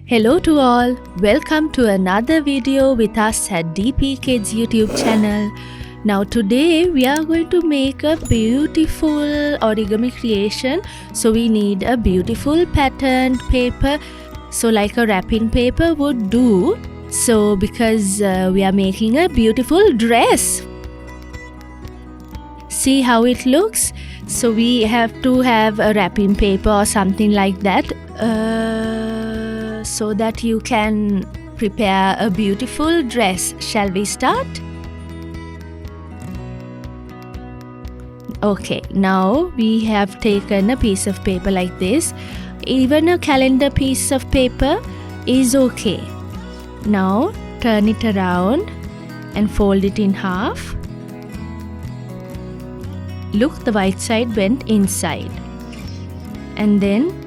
Hello to all, welcome to another video with us at DP Kids YouTube channel. Now today we are going to make a beautiful origami creation. So we need a beautiful patterned paper, so like a wrapping paper would do. So because we are making a beautiful dress. See how it looks? So we have to have a wrapping paper or something like that. So that you can prepare a beautiful dress. Shall we start? Okay, now we have taken a piece of paper like this. Even a calendar piece of paper is okay. Now turn it around and fold it in half. Look, the white side went inside. And then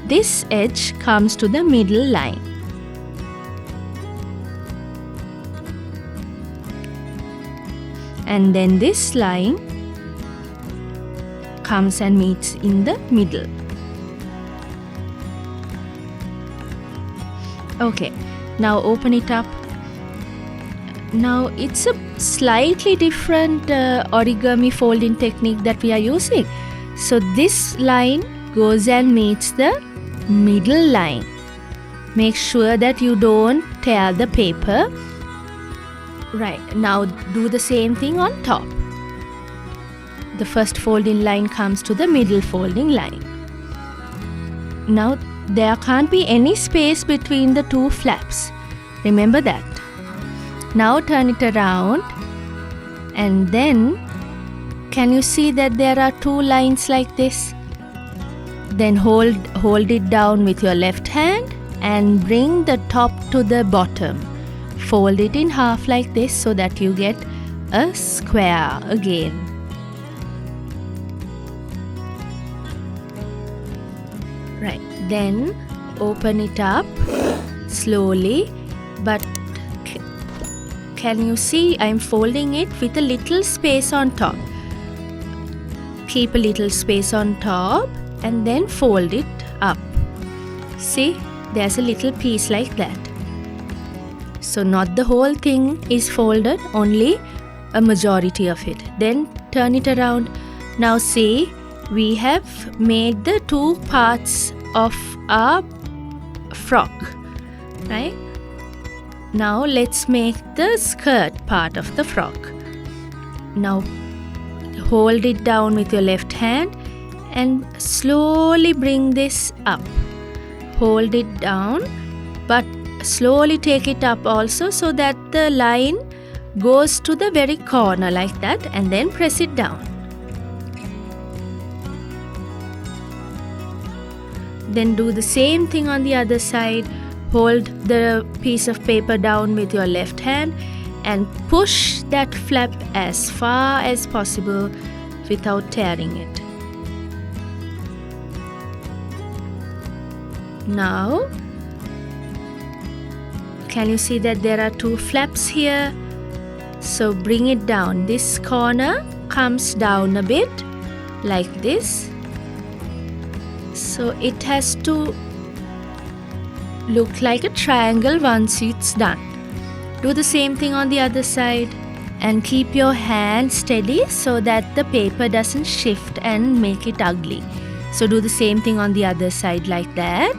this edge comes to the middle line. And then this line comes and meets in the middle. Okay, now open it up. Now it's a slightly different origami folding technique that we are using. So this line goes and meets the middle line. Make sure that you don't tear the paper. Right, now do the same thing on top. The first folding line comes to the middle folding line. Now there can't be any space between the two flaps. Remember that. Now turn it around, and then can you see that there are two lines like this? Then hold it down with your left hand and bring the top to the bottom. Fold it in half like this so that you get a square again. Right, then open it up slowly, but can you see I'm folding it with a little space on top. Keep a little space on top and then fold it up. See, there's a little piece like that. So not the whole thing is folded, only a majority of it. Then turn it around. Now see, we have made the two parts of our frock, right? Now let's make the skirt part of the frock. Now hold it down with your left hand and slowly bring this up. Hold it down, but slowly take it up also so that the line goes to the very corner like that, and then press it down. Then do the same thing on the other side. Hold the piece of paper down with your left hand and push that flap as far as possible without tearing it. Now, can you see that there are two flaps here? So bring it down. This corner comes down a bit like this. So it has to look like a triangle once it's done. Do the same thing on the other side and keep your hand steady so that the paper doesn't shift and make it ugly. So do the same thing on the other side like that.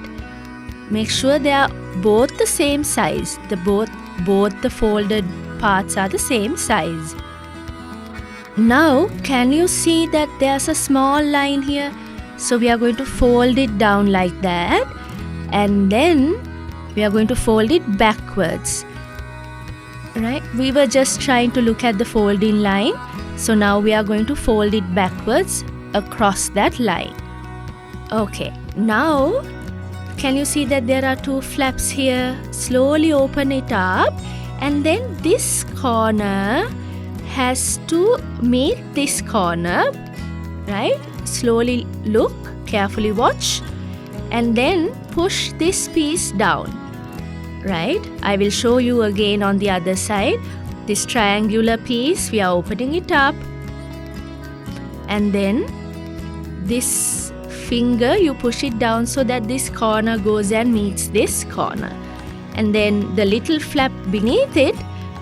Make sure they are both the same size. Both the folded parts are the same size. Now can you see that there's a small line here? So we are going to fold it down like that, and then we are going to fold it backwards. Right? We were just trying to look at the folding line. So now we are going to fold it backwards across that line. Okay, now can you see that there are two flaps here? Slowly open it up, and then this corner has to meet this corner, right? Slowly look, carefully watch, and then push this piece down, right? I will show you again on the other side. This triangular piece, we are opening it up, and then this finger, you push it down so that this corner goes and meets this corner. And then the little flap beneath it,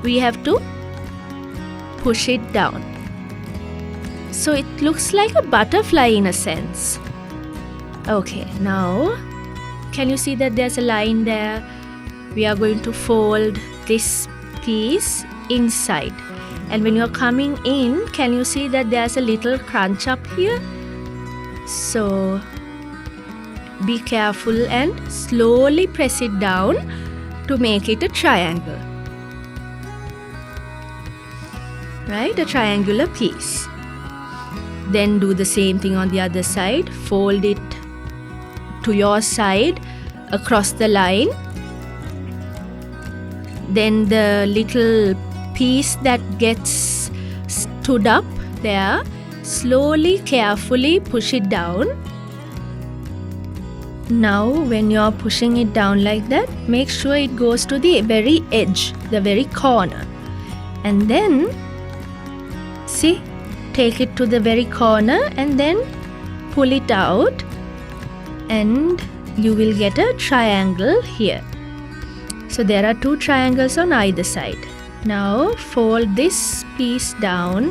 we have to push it down. So it looks like a butterfly in a sense. Okay, now can you see that there's a line there? We are going to fold this piece inside. And when you're coming in, can you see that there's a little crunch up here? So be careful and slowly press it down to make it a triangle. Right, a triangular piece. Then do the same thing on the other side. Fold it to your side across the line. Then the little piece that gets stood up there, slowly, carefully push it down. Now when you're pushing it down like that, make sure it goes to the very edge, the very corner. And then, see, take it to the very corner and then pull it out, and you will get a triangle here. So there are two triangles on either side. Now fold this piece down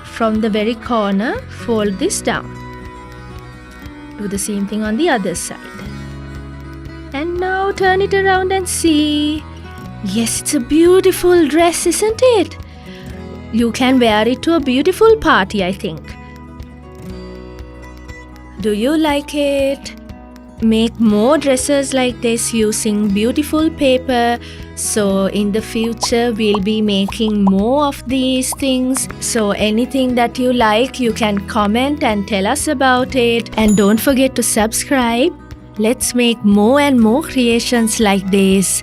from the very corner, fold this down. Do the same thing on the other side. And now turn it around and see. Yes, it's a beautiful dress, isn't it? You can wear it to a beautiful party, I think. Do you like it? Make more dresses like this using beautiful paper. So in the future we'll be making more of these things. So anything that you like, you can comment and tell us about it. And don't forget to subscribe. Let's make more and more creations like this.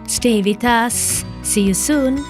Stay with us. See you soon.